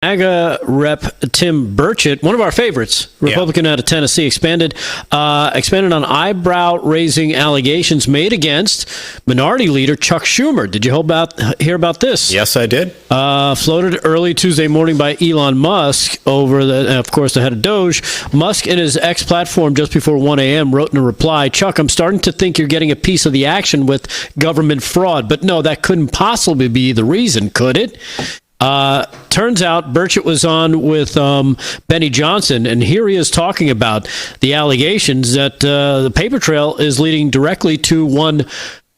MAGA Rep Tim Burchett, one of our favorites, Republican out of Tennessee, expanded on eyebrow-raising allegations made against Minority Leader Chuck Schumer. Did you hear about this? Yes, I did. Floated early Tuesday morning by Elon Musk over of course, the head of Doge. Musk in his X platform just before 1 a.m. wrote in a reply, "Chuck, I'm starting to think you're getting a piece of the action with government fraud, but no, that couldn't possibly be the reason, could it?" Turns out Burchett was on with Benny Johnson, and here he is talking about the allegations that the paper trail is leading directly to one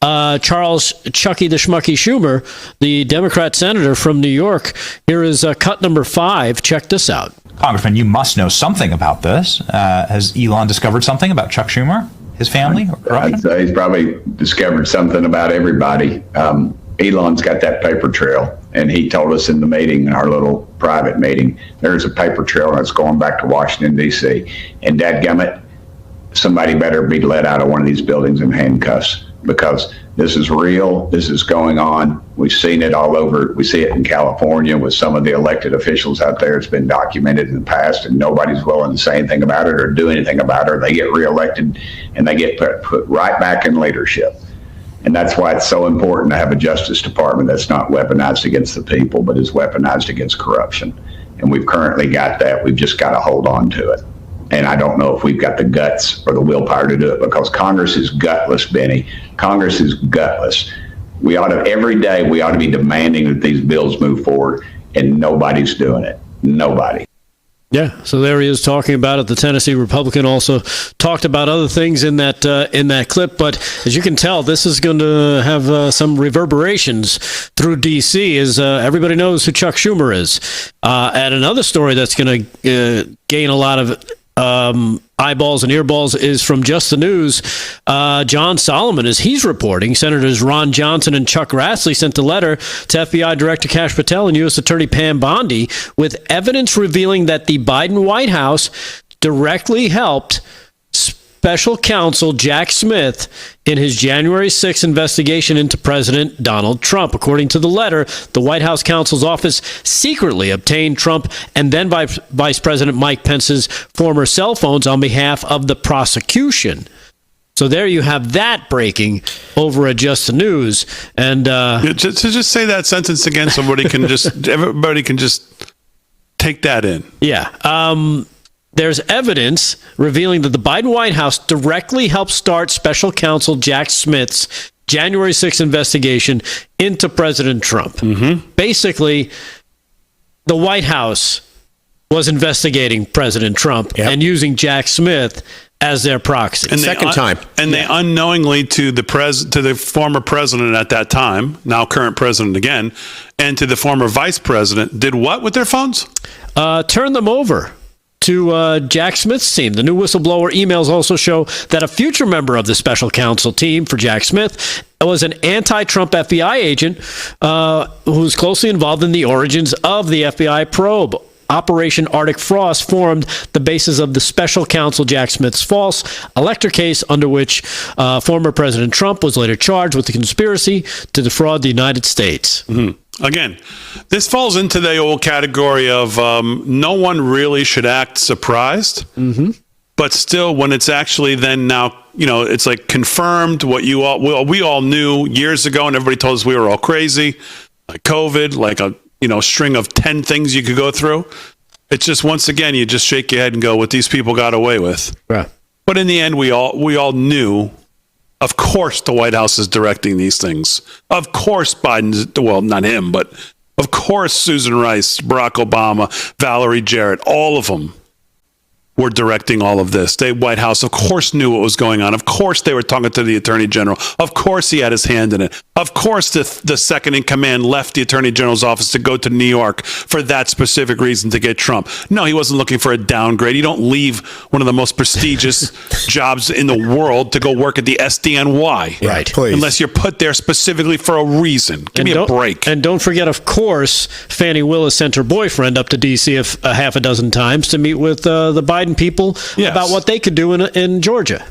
Charles Chucky the Schmucky Schumer, the Democrat senator from New York. Here is cut number 5. Check this out. Congressman, you must know something about this. Has Elon discovered something about Chuck Schumer, his family, or corruption? I'd say he's probably discovered something about everybody. Elon's got that paper trail, and he told us in the meeting, in our little private meeting, there's a paper trail that's going back to Washington, D.C. And dadgummit, somebody better be let out of one of these buildings in handcuffs, because this is real. This is going on. We've seen it all over. We see it in California with some of the elected officials out there. It's been documented in the past, and nobody's willing to say anything about it or do anything about it. Or they get reelected, and they get put right back in leadership. And that's why it's so important to have a Justice Department that's not weaponized against the people, but is weaponized against corruption. And we've currently got that. We've just got to hold on to it. And I don't know if we've got the guts or the willpower to do it, because Congress is gutless, Benny. Congress is gutless. Every day, we ought to be demanding that these bills move forward, and nobody's doing it. Nobody. Yeah, so there he is talking about it. The Tennessee Republican also talked about other things in that clip, but as you can tell, this is going to have some reverberations through D.C. as everybody knows who Chuck Schumer is. And another story that's going to gain a lot of eyeballs and earballs is from Just the News. John Solomon, as he's reporting, Senators Ron Johnson and Chuck Grassley sent a letter to FBI Director Kash Patel and U.S. Attorney Pam Bondi with evidence revealing that the Biden White House directly helped Special Counsel Jack Smith in his January 6th investigation into President Donald Trump. According to the letter, the White House counsel's office secretly obtained Trump and then Vice President Mike Pence's former cell phones on behalf of the prosecution. So there you have that breaking over at Just the News. And to just say that sentence again, so everybody can just take that in. Yeah. There's evidence revealing that the Biden White House directly helped start Special Counsel Jack Smith's January 6th investigation into President Trump. Mm-hmm. Basically, the White House was investigating President Trump and using Jack Smith as their proxy. And they unknowingly to the former president at that time, now current president again, and to the former vice president, did what with their phones? Turn them over to Jack Smith's team. The new whistleblower emails also show that a future member of the special counsel team for Jack Smith was an anti-Trump FBI agent who was closely involved in the origins of the FBI probe. Operation Arctic Frost formed the basis of the special counsel Jack Smith's false elector case, under which former President Trump was later charged with the conspiracy to defraud the United States. Mm-hmm. Again, this falls into the old category of no one really should act surprised, but still, when it's actually then now, it's like confirmed what we all knew years ago, and everybody told us we were all crazy, like COVID, like a string of 10 things you could go through. It's just, once again, you just shake your head and go, what these people got away with. Right. But in the end, we all knew. Of course, the White House is directing these things. Of course, Biden's, well, not him, but of course, Susan Rice, Barack Obama, Valerie Jarrett, all of them were directing all of this. The White House, of course, knew what was going on. Of course, they were talking to the Attorney General. Of course, he had his hand in it. Of course, the second in command left the Attorney General's office to go to New York for that specific reason, to get Trump. No, he wasn't looking for a downgrade. You don't leave one of the most prestigious jobs in the world to go work at the SDNY. Right, please. Unless you're put there specifically for a reason. Give me a break. And don't forget, of course, Fani Willis sent her boyfriend up to D.C. a half a dozen times to meet with the Biden people about what they could do in Georgia.